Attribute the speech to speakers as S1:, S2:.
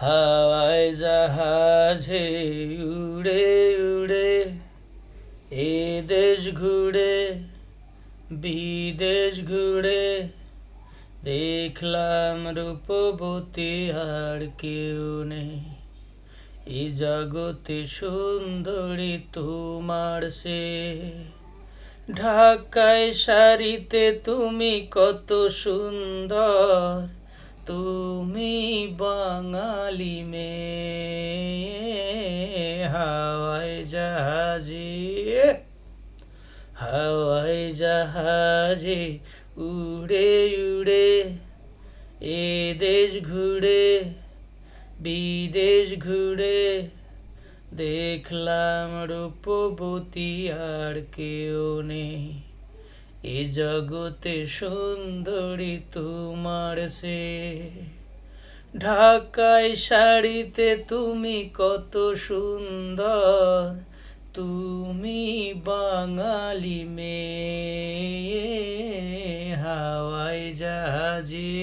S1: হাওয়ায় জাহাজে উড়ে উড়ে এ দেশ ঘুরে বিদেশ ঘুরে দেখলাম রূপবতী আর কেউ নেই এই জগতে সুন্দরী তোমার সে ঢাকায় শাড়িতে তুমি কত সুন্দর তুমি বাঙালি মেয়ে হাওয়ায় জাহাজে উড়ে উড়ে এ দেশ ঘুরে বিদেশ ঘুরে দেখলাম রূপবতী আর কেউ নেই এ জগতে সুন্দরী তোমার সে ঢাকায় শাড়িতে তুমি কত সুন্দর তুমি বাঙালি মেয়ে হাওয়ায় জাহাজে